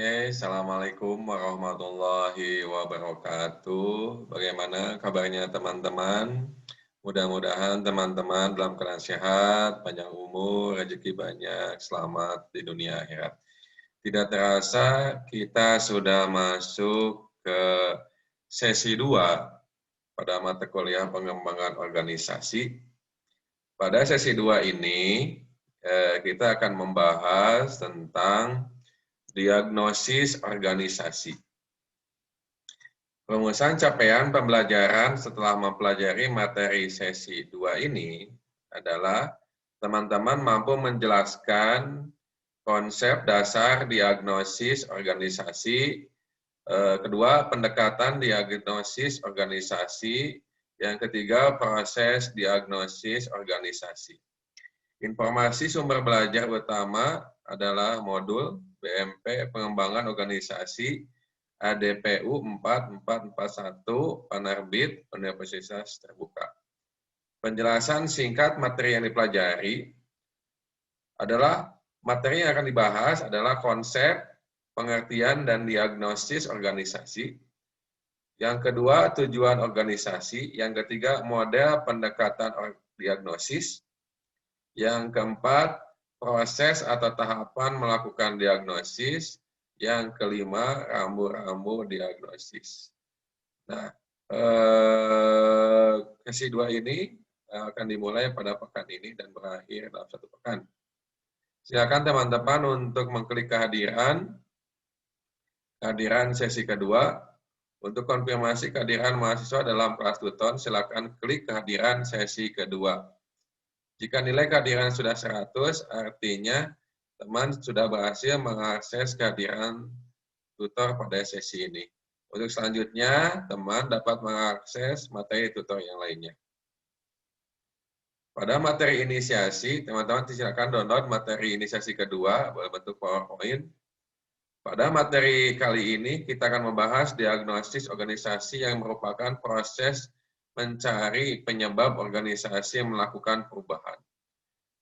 Oke, Assalamualaikum warahmatullahi wabarakatuh. Bagaimana kabarnya teman-teman? Mudah-mudahan teman-teman dalam keadaan sehat, panjang umur, rezeki banyak, selamat di dunia akhirat. Tidak terasa kita sudah masuk ke sesi 2 pada mata kuliah pengembangan organisasi. Pada sesi 2 ini, kita akan membahas tentang diagnosis organisasi. Rumusan capaian pembelajaran setelah mempelajari materi sesi 2 ini adalah teman-teman mampu menjelaskan konsep dasar diagnosis organisasi, kedua pendekatan diagnosis organisasi, yang ketiga proses diagnosis organisasi. Informasi sumber belajar utama adalah modul BMP Pengembangan Organisasi ADPU 4441 Penerbit Universitas Terbuka. Penjelasan singkat materi yang dipelajari adalah materi yang akan dibahas adalah konsep, pengertian, dan diagnosis organisasi. Yang kedua, tujuan organisasi. Yang ketiga, model pendekatan diagnosis. Yang keempat, proses atau tahapan melakukan diagnosis. Yang kelima, rambu-rambu diagnosis. Nah, sesi 2 ini akan dimulai pada pekan ini dan berakhir dalam 1 pekan. Silakan teman-teman untuk mengklik kehadiran sesi kedua. Untuk konfirmasi kehadiran mahasiswa dalam kelas tuton, silakan klik kehadiran sesi kedua. Jika nilai kehadiran sudah 100, artinya teman sudah berhasil mengakses kehadiran tutor pada sesi ini. Untuk selanjutnya, teman dapat mengakses materi tutor yang lainnya. Pada materi inisiasi, teman-teman silakan download materi inisiasi kedua berbentuk PowerPoint. Pada materi kali ini, kita akan membahas diagnosis organisasi yang merupakan proses mencari penyebab organisasi yang melakukan perubahan.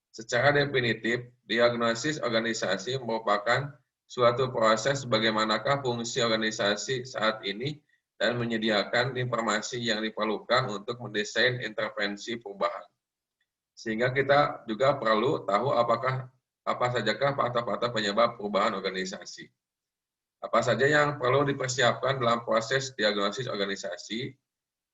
Secara definitif, diagnosis organisasi merupakan suatu proses bagaimanakah fungsi organisasi saat ini dan menyediakan informasi yang diperlukan untuk mendesain intervensi perubahan. Sehingga kita juga perlu tahu apa sajakah faktor-faktor penyebab perubahan organisasi. Apa saja yang perlu dipersiapkan dalam proses diagnosis organisasi.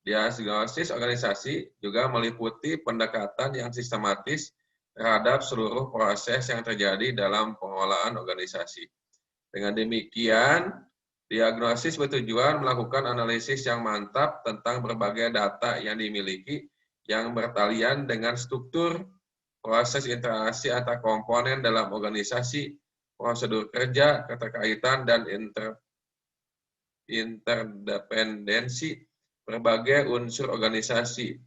Diagnosis organisasi juga meliputi pendekatan yang sistematis terhadap seluruh proses yang terjadi dalam pengelolaan organisasi. Dengan demikian, diagnosis bertujuan melakukan analisis yang mantap tentang berbagai data yang dimiliki yang bertalian dengan struktur, proses interaksi antar komponen dalam organisasi, prosedur kerja, keterkaitan, dan interdependensi berbagai unsur organisasi.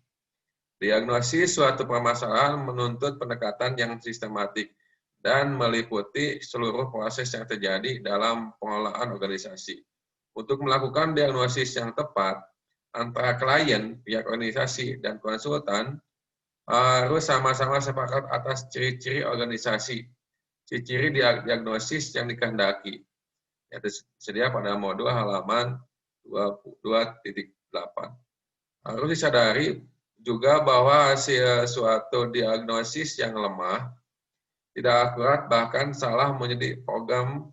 Diagnosis suatu permasalahan menuntut pendekatan yang sistematik dan meliputi seluruh proses yang terjadi dalam pengelolaan organisasi. Untuk melakukan diagnosis yang tepat, antara klien, pihak organisasi, dan konsultan harus sama-sama sepakat atas ciri-ciri organisasi, ciri-ciri diagnosis yang dikehendaki, yang tersedia pada modul halaman 22.8. Harus disadari juga bahwa hasil suatu diagnosis yang lemah, tidak akurat, bahkan salah menjadi program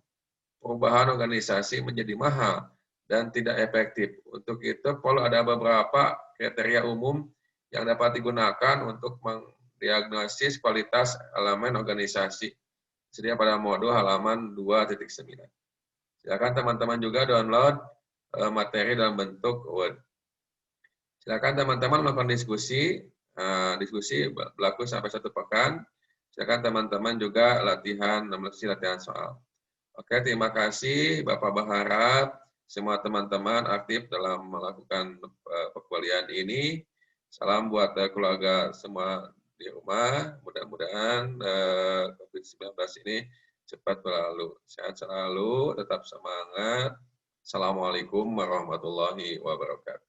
perubahan organisasi menjadi mahal dan tidak efektif. Untuk itu perlu ada beberapa kriteria umum yang dapat digunakan untuk mendiagnosis kualitas elemen organisasi. Sedia pada modul halaman 2.9. Silakan teman-teman juga download materi dalam bentuk Word. Silakan teman-teman melakukan diskusi. Diskusi berlaku sampai 1 pekan. Silakan teman-teman juga latihan soal. Oke, terima kasih. Bapak berharap semua teman-teman aktif dalam melakukan perkuliahan ini. Salam buat keluarga semua di rumah. Mudah-mudahan COVID-19 ini cepat berlalu. Sehat selalu, tetap semangat. Assalamualaikum warahmatullahi wabarakatuh.